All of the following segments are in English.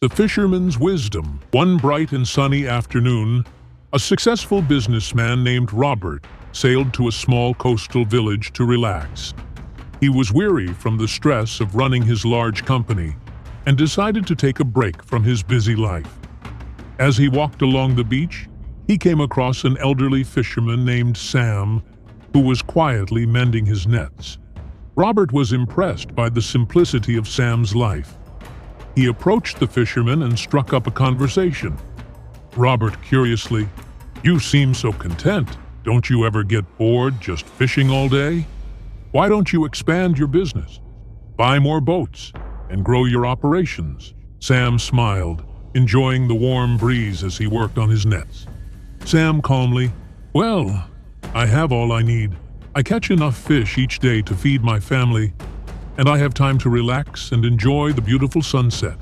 The Fisherman's Wisdom. One bright and sunny afternoon, a successful businessman named Robert sailed to a small coastal village to relax. He was weary from the stress of running his large company and decided to take a break from his busy life. As he walked along the beach, he came across an elderly fisherman named Sam, who was quietly mending his nets. Robert was impressed by the simplicity of Sam's life. He approached the fisherman and struck up a conversation. Robert curiously, "You seem so content. Don't you ever get bored just fishing all day? Why don't you expand your business? Buy more boats and grow your operations?" Sam smiled, enjoying the warm breeze as he worked on his nets. Sam calmly, "Well, I have all I need. I catch enough fish each day to feed my family, and I have time to relax and enjoy the beautiful sunset.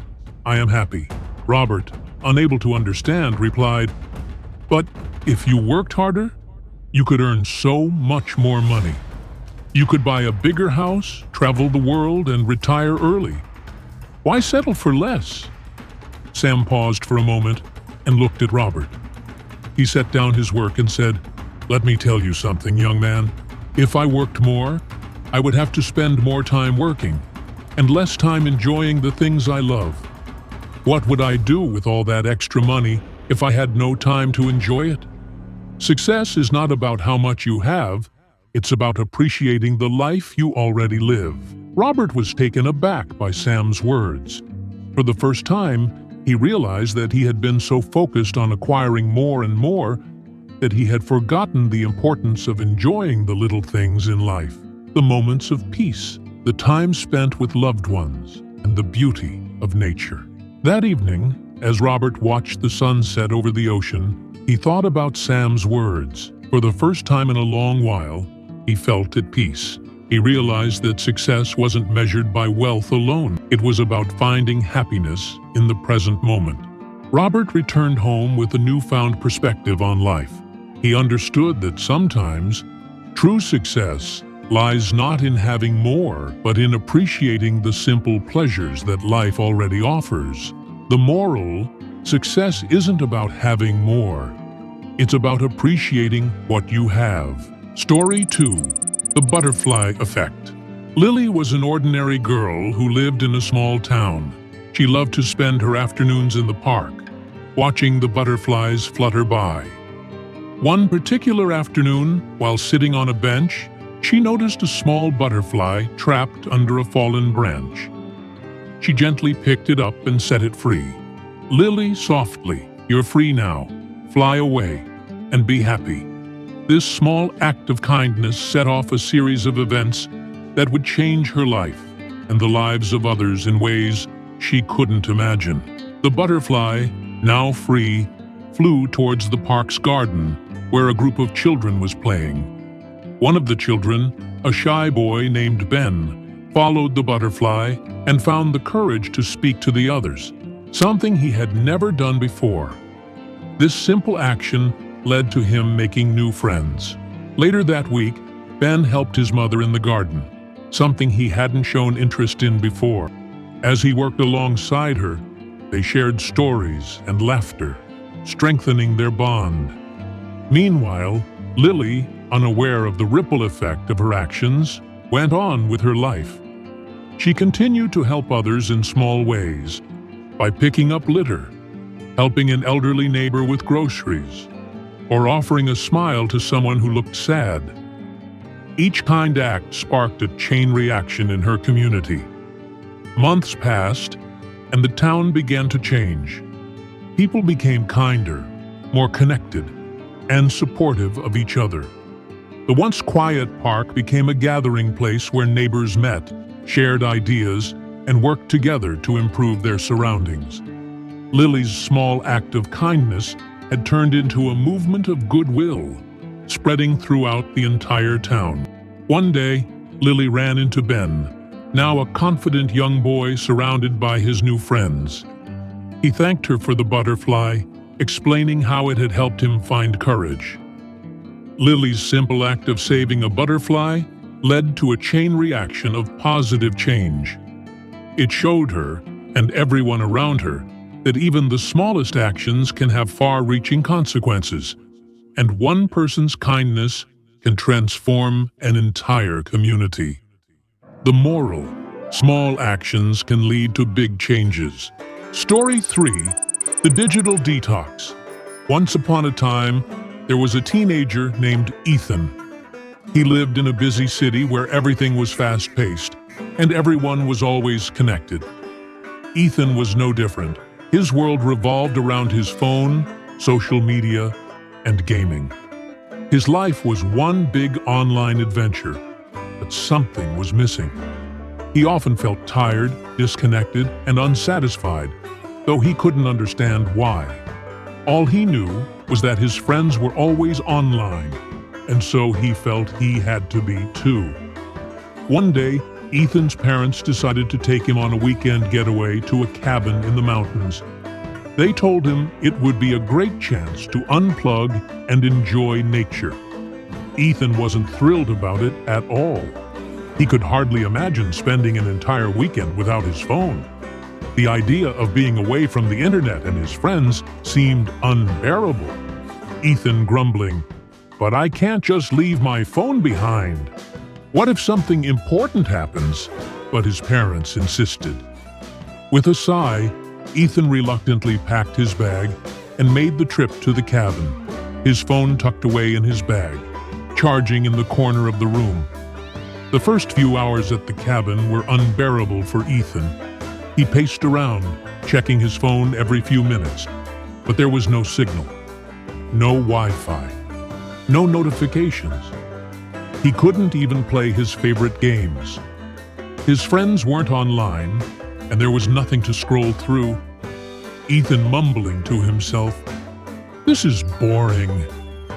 I am happy." Robert, unable to understand, replied, "But if you worked harder, you could earn so much more money. You could buy a bigger house, travel the world, and retire early. Why settle for less?" Sam paused for a moment and looked at Robert. He set down his work and said, "Let me tell you something, young man. If I worked more, I would have to spend more time working and less time enjoying the things I love. What would I do with all that extra money if I had no time to enjoy it? Success is not about how much you have, it's about appreciating the life you already live." Robert was taken aback by Sam's words. For the first time, he realized that he had been so focused on acquiring more and more that he had forgotten the importance of enjoying the little things in life, the moments of peace, the time spent with loved ones, and the beauty of nature. That evening, as Robert watched the sun set over the ocean, he thought about Sam's words. For the first time in a long while, he felt at peace. He realized that success wasn't measured by wealth alone. It was about finding happiness in the present moment. Robert returned home with a newfound perspective on life. He understood that sometimes true success lies not in having more, but in appreciating the simple pleasures that life already offers. The moral: success isn't about having more. It's about appreciating what you have. Story 2. The Butterfly Effect. Lily was an ordinary girl who lived in a small town. She loved to spend her afternoons in the park, watching the butterflies flutter by. One particular afternoon, while sitting on a bench, she noticed a small butterfly trapped under a fallen branch. She gently picked it up and set it free. "Lily, softly, you're free now. Fly away and be happy." This small act of kindness set off a series of events that would change her life and the lives of others in ways she couldn't imagine. The butterfly, now free, flew towards the park's garden, where a group of children was playing. One of the children, a shy boy named Ben, followed the butterfly and found the courage to speak to the others, something he had never done before. This simple action led to him making new friends. Later that week, Ben helped his mother in the garden, something he hadn't shown interest in before. As he worked alongside her, they shared stories and laughter, strengthening their bond. Meanwhile, Lily, unaware of the ripple effect of her actions, went on with her life. She continued to help others in small ways, by picking up litter, helping an elderly neighbor with groceries, or offering a smile to someone who looked sad. Each kind act sparked a chain reaction in her community. Months passed, and the town began to change. People became kinder, more connected, and supportive of each other. The once quiet park became a gathering place where neighbors met, shared ideas, and worked together to improve their surroundings. Lily's small act of kindness had turned into a movement of goodwill, spreading throughout the entire town. One day, Lily ran into Ben, now a confident young boy surrounded by his new friends. He thanked her for the butterfly, explaining how it had helped him find courage. Lily's simple act of saving a butterfly led to a chain reaction of positive change. It showed her, and everyone around her, that even the smallest actions can have far-reaching consequences, and one person's kindness can transform an entire community. The moral: small actions can lead to big changes. Story 3: The Digital Detox. Once upon a time, there was a teenager named Ethan. He lived in a busy city where everything was fast-paced, and everyone was always connected. Ethan was no different. His world revolved around his phone, social media, and gaming. His life was one big online adventure, but something was missing. He often felt tired, disconnected, and unsatisfied, though he couldn't understand why. All he knew was that his friends were always online, and so he felt he had to be too. One day, Ethan's parents decided to take him on a weekend getaway to a cabin in the mountains. They told him it would be a great chance to unplug and enjoy nature. Ethan wasn't thrilled about it at all. He could hardly imagine spending an entire weekend without his phone. The idea of being away from the internet and his friends seemed unbearable. Ethan grumbling, "But I can't just leave my phone behind. What if something important happens?" But his parents insisted. With a sigh, Ethan reluctantly packed his bag and made the trip to the cabin, his phone tucked away in his bag, charging in the corner of the room. The first few hours at the cabin were unbearable for Ethan. He paced around, checking his phone every few minutes, but there was no signal, no Wi-Fi, no notifications. He couldn't even play his favorite games. His friends weren't online, and there was nothing to scroll through. Ethan mumbling to himself, "This is boring.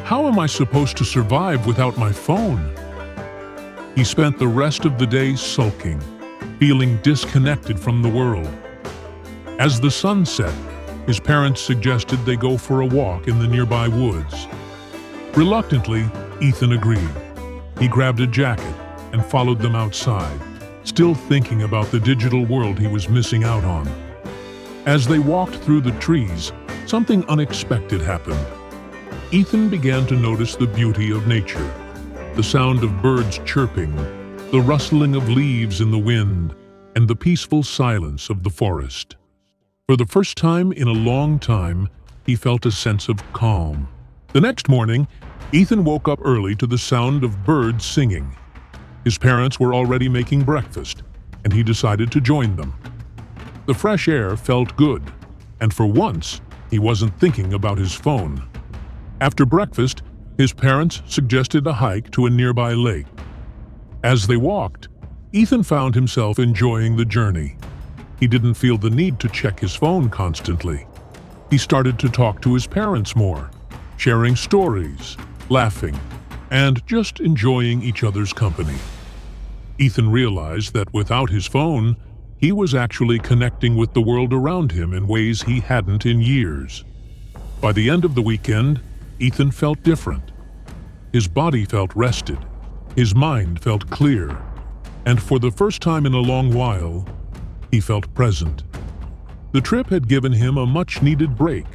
How am I supposed to survive without my phone?" He spent the rest of the day sulking, feeling disconnected from the world. As the sun set, his parents suggested they go for a walk in the nearby woods. Reluctantly, Ethan agreed. He grabbed a jacket and followed them outside, still thinking about the digital world he was missing out on. As they walked through the trees, something unexpected happened. Ethan began to notice the beauty of nature, the sound of birds chirping, the rustling of leaves in the wind, and the peaceful silence of the forest. For the first time in a long time, he felt a sense of calm. The next morning, Ethan woke up early to the sound of birds singing. His parents were already making breakfast, and he decided to join them. The fresh air felt good, and for once, he wasn't thinking about his phone. After breakfast, his parents suggested a hike to a nearby lake. As they walked, Ethan found himself enjoying the journey. He didn't feel the need to check his phone constantly. He started to talk to his parents more, sharing stories, laughing, and just enjoying each other's company. Ethan realized that without his phone, he was actually connecting with the world around him in ways he hadn't in years. By the end of the weekend, Ethan felt different. His body felt rested, his mind felt clear, and for the first time in a long while, he felt present. The trip had given him a much-needed break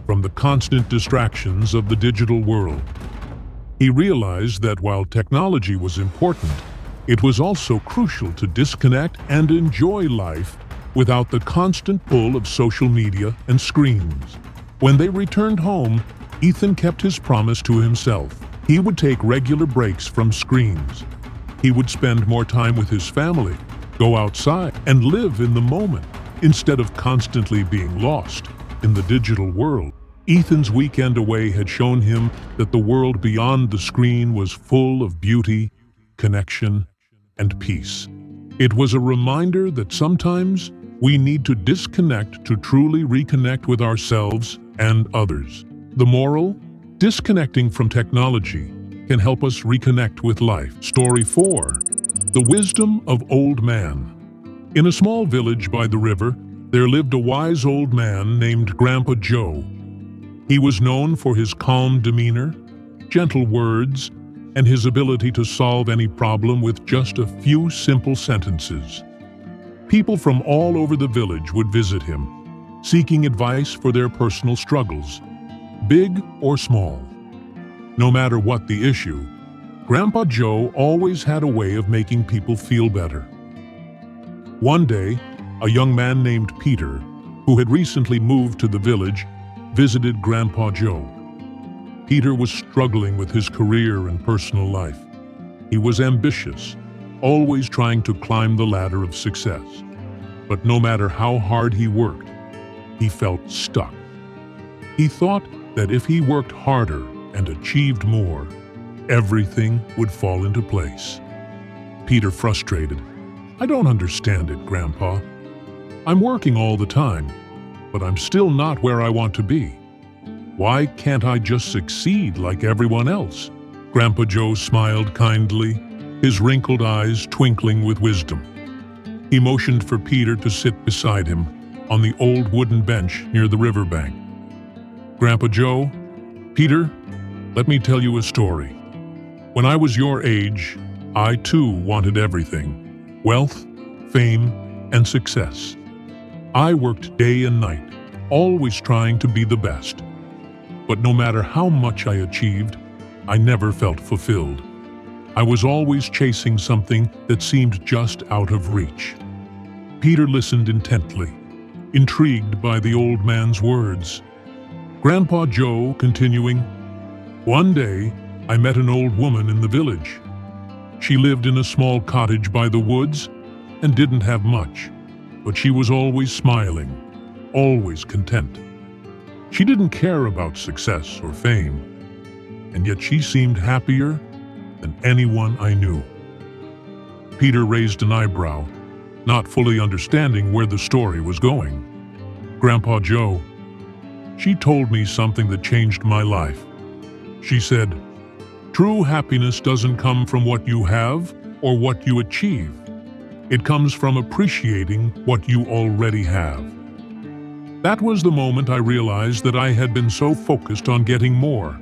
from the constant distractions of the digital world. He realized that while technology was important, it was also crucial to disconnect and enjoy life without the constant pull of social media and screens. When they returned home, Ethan kept his promise to himself. He would take regular breaks from screens. He would spend more time with his family, go outside, and live in the moment, instead of constantly being lost in the digital world. Ethan's weekend away had shown him that the world beyond the screen was full of beauty, connection, and peace. It was a reminder that sometimes we need to disconnect to truly reconnect with ourselves and others. The moral: disconnecting from technology can help us reconnect with life. Story 4: The Wisdom of Old Man. In a small village by the river, there lived a wise old man named Grandpa Joe. He was known for his calm demeanor, gentle words, and his ability to solve any problem with just a few simple sentences. People from all over the village would visit him, seeking advice for their personal struggles, big or small. No matter what the issue, Grandpa Joe always had a way of making people feel better. One day, a young man named Peter, who had recently moved to the village, visited Grandpa Joe. Peter was struggling with his career and personal life. He was ambitious, always trying to climb the ladder of success. But no matter how hard he worked, he felt stuck. He thought that if he worked harder and achieved more, everything would fall into place. Peter, frustrated, "I don't understand it, Grandpa. I'm working all the time, but I'm still not where I want to be. Why can't I just succeed like everyone else?" Grandpa Joe smiled kindly, his wrinkled eyes twinkling with wisdom. He motioned for Peter to sit beside him on the old wooden bench near the riverbank. "Grandpa Joe, Peter, let me tell you a story. When I was your age, I too wanted everything: wealth, fame, and success. I worked day and night, always trying to be the best. But no matter how much I achieved, I never felt fulfilled. I was always chasing something that seemed just out of reach." Peter listened intently, intrigued by the old man's words. Grandpa Joe continuing, "One day, I met an old woman in the village. She lived in a small cottage by the woods and didn't have much, but she was always smiling, always content. She didn't care about success or fame, and yet she seemed happier than anyone I knew." Peter raised an eyebrow, not fully understanding where the story was going. "Grandpa Joe, she told me something that changed my life. She said, 'True happiness doesn't come from what you have or what you achieve. It comes from appreciating what you already have.' That was the moment I realized that I had been so focused on getting more,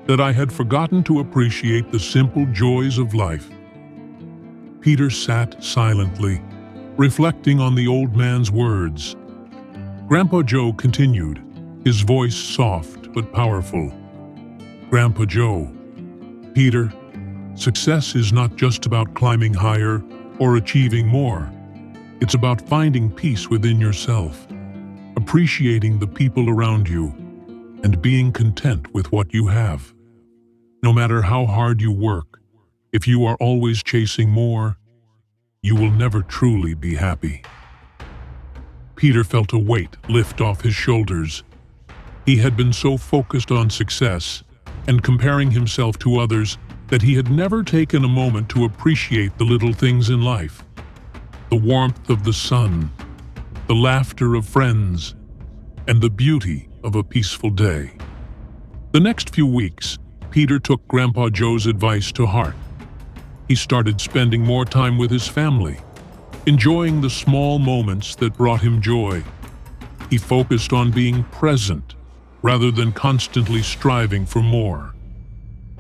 that I had forgotten to appreciate the simple joys of life." Peter sat silently, reflecting on the old man's words. Grandpa Joe continued, his voice soft but powerful. "Grandpa Joe, Peter, success is not just about climbing higher or achieving more. It's about finding peace within yourself, appreciating the people around you, and being content with what you have. No matter how hard you work, if you are always chasing more, you will never truly be happy." Peter felt a weight lift off his shoulders. He had been so focused on success and comparing himself to others that he had never taken a moment to appreciate the little things in life: the warmth of the sun, the laughter of friends, and the beauty of a peaceful day. The next few weeks, Peter took Grandpa Joe's advice to heart. He started spending more time with his family, enjoying the small moments that brought him joy. He focused on being present rather than constantly striving for more.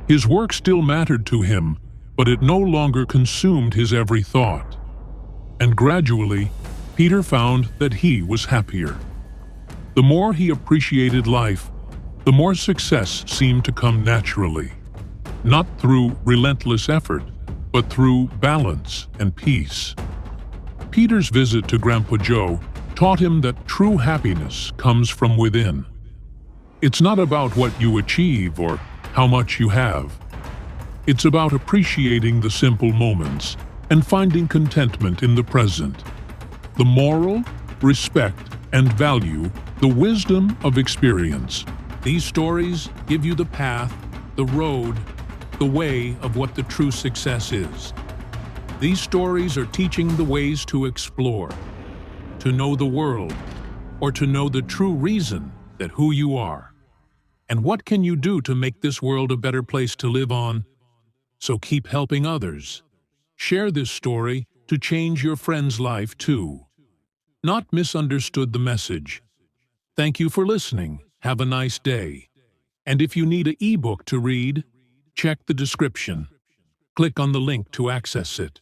His work still mattered to him, but it no longer consumed his every thought. And gradually, Peter found that he was happier. The more he appreciated life, the more success seemed to come naturally, not through relentless effort, but through balance and peace. Peter's visit to Grandpa Joe taught him that true happiness comes from within. It's not about what you achieve or how much you have. It's about appreciating the simple moments and finding contentment in the present. The moral, respect, and value the wisdom of experience. These stories give you the path, the road, the way of what the true success is. These stories are teaching the ways to explore, to know the world, or to know the true reason that who you are. And what can you do to make this world a better place to live on? So keep helping others. Share this story to change your friend's life too. Not misunderstood the message. Thank you for listening. Have a nice day. And if you need an ebook to read, check the description. Click on the link to access it.